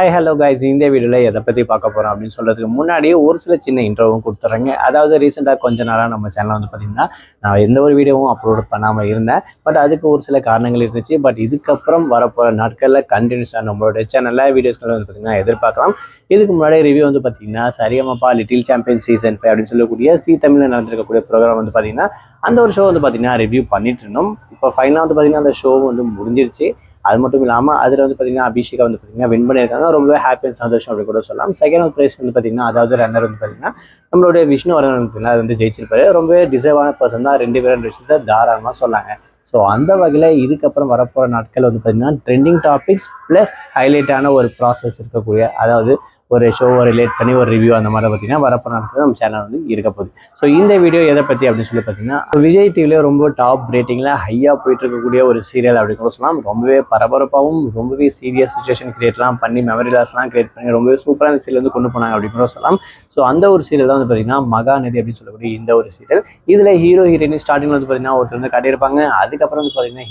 Hi hello guys, இந்த வீடியோவில் எதை பற்றி பார்க்க போகிறோம் அப்படின்னு சொல்கிறதுக்கு முன்னாடியே ஒரு சில சின்ன இன்ட்ரோவும் கொடுத்துட்றேங்க. அதாவது ரீசெண்டாக கொஞ்ச நாளாக நம்ம சேனலில் வந்து பார்த்திங்கன்னா நான் எந்த ஒரு வீடியோவும் அப்லோட் பண்ணாமல் இருந்தேன். பட் அதுக்கு ஒரு சில காரணங்கள் இருந்துச்சு. பட் இதுக்கப்புறம் வரப்போகிற நாட்களில் கண்டினியூஸாக நம்மளோட சேனலில் வீடியோஸ்கள் வந்து பார்த்திங்கன்னா எதிர்பார்க்கலாம். இதுக்கு முன்னாடி ரிவ்யூ வந்து பார்த்திங்கன்னா சரிகமபா லிட்டில் சாம்பியன் சீசன் 5 அப்படின்னு சொல்லக்கூடிய சி தமிழில் நடந்திருக்கக்கூடிய ப்ரோக்ராம் வந்து பார்த்திங்கன்னா அந்த ஒரு ஷோ வந்து பார்த்திங்கன்னா ரிவ்யூ பண்ணிட்டு இருந்தோம். இப்போ ஃபைனலாக வந்து பார்த்திங்கன்னா அந்த ஷோ வந்து முடிஞ்சிருச்சு. அது மட்டும் இல்லாமல் அதில் வந்து பார்த்திங்கன்னா அபிஷேகா வந்து பார்த்திங்கன்னா வின் பண்ணியிருக்காங்க. ரொம்பவே ஹாப்பி சந்தோஷம் அப்படி கூட சொல்லலாம். செகண்ட் ப்ரைஸ் வந்து பார்த்திங்கன்னா அதாவது ரன்னர் வந்து பார்த்திங்கன்னா நம்மளுடைய விஷ்ணுவர்தன் வந்து அது வந்து ஜெயிச்சிருப்பாரு. ரொம்பவே டிசர்வான பர்சன் தான். 2 பேரும் விஷயத்தை தாராளமாக சொன்னாங்க. ஸோ அந்த வகையில் இதுக்கப்புறம் வரப்போகிற நாட்கள் வந்து பார்த்திங்கன்னா ட்ரெண்டிங் டாபிக்ஸ் ப்ளஸ் ஹைலைட்டான ஒரு ப்ராசஸ் இருக்கக்கூடிய, அதாவது ஒரு ஷோவை ரிலேட் பண்ணி ஒரு ரிவ்யூ அந்த மாதிரி பார்த்தீங்கன்னா வரப்போகிற நாட்கள் நம்ம சேனல் வந்து இருக்க போகுது. ஸோ இந்த வீடியோ எதை பற்றி அப்படின்னு சொல்லி பார்த்தீங்கன்னா விஜய் டிவியில் ரொம்ப டாப் ரேட்டிங்கில் ஹையாக போயிட்டு இருக்கக்கூடிய ஒரு சீரியல் அப்படின்னு கூட சொல்லலாம். ரொம்பவே பரபரப்பாகவும் ரொம்பவே சீரியஸ் சுச்சுவேஷன் கிரியேட்லாம் பண்ணி மெமரி லாஸ்லாம் கிரியேட் பண்ணி ரொம்பவே சூப்பரான சீரியல் வந்து கொண்டு போனாங்க அப்படின்னு கூட சொல்லலாம். ஸோ அந்த ஒரு சீரியல் தான் வந்து பார்த்தீங்கன்னா மகாநதி அப்படின்னு சொல்லக்கூடிய இந்த ஒரு சீரியல். இதில் ஹீரோ ஹீரோயின் ஸ்டார்டிங் வந்து பார்த்தீங்கன்னா ஒருத்தர் வந்து காட்டியிருப்பாங்க. அதுக்கப்புறம் வந்து பார்த்தீங்கன்னா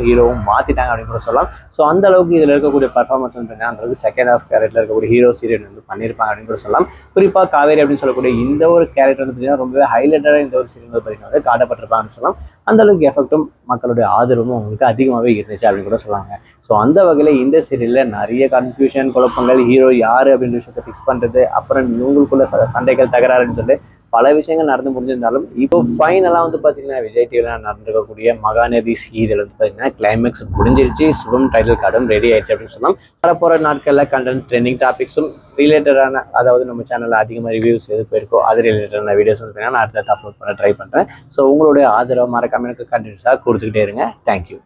ஹீரோவும் மாற்றிட்டாங்க அப்படின்னு கூட சொல்லலாம். ஸோ அந்த அளவுக்கு இதில் இருக்கக்கூடிய பர்ஃபார்மன்ஸ் வந்து பார்த்தீங்கன்னா அந்த அளவுக்கு செகண்ட் ஹாஃப் கேரக்டரில் இருக்கக்கூடிய ஹீரோ சீரியல் வந்து பண்ணியிருப்பாங்க அப்படின்னு கூட சொல்லலாம். குறிப்பாக காவேரி அப்படின்னு சொல்லக்கூடிய இந்த ஒரு கேரக்டர் வந்து பார்த்தீங்கன்னா ரொம்பவே ஹைலைட்டாக இந்த ஒரு சீரியல் வந்து பார்த்தீங்கன்னா வந்து காட்டப்பட்டிருப்பாங்கன்னு சொல்லலாம். அந்த அளவுக்கு எஃபெக்டும் மக்களுடைய ஆதரவும் அவங்களுக்கு அதிகமாகவே இருந்துச்சு அப்படின்னு கூட சொல்லாங்க. ஸோ அந்த வகையில் இந்த சீரியலில் நிறைய கன்ஃபியூஷன், குழப்பங்கள், ஹீரோ யார் அப்படின்ற விஷயத்தை ஃபிக்ஸ் பண்ணுறது, அப்புறம் இவங்களுக்குள்ள சண்டைகள், தகராறுன்னு சொல்லிட்டு பல விஷயங்கள் நடந்து முடிஞ்சிருந்தாலும் இப்போ ஃபைனலாக வந்து பார்த்தீங்கன்னா விஜய் டிவியில் நடந்திருக்கக்கூடிய மகாநதி சீரியல் வந்து பார்த்தீங்கன்னா கிளைமேக்ஸ் முடிஞ்சிருச்சு. சுபம் டைட்டில் கார்டும் ரெடி ஆயிடுச்சு அப்படின்னு சொன்னால் வரப்போகிற நாட்களில் கண்டென்ட் ட்ரெண்டிங் டாபிக்ஸும் ரிலேட்டடான, அதாவது நம்ம சேனலில் அதிகமாக ரிவ்யூஸ் எது போயிருக்கோ அது ரிலேட்டடான வீடியோஸ் வந்து நான் அடுத்த அப்லோட் பண்ண ட்ரை பண்ணுறேன். ஸோ உங்களுடைய ஆதரவு மறக்காம எனக்கு கண்டினியூஸாக கொடுத்துக்கிட்டே இருங்க. தேங்க்யூ.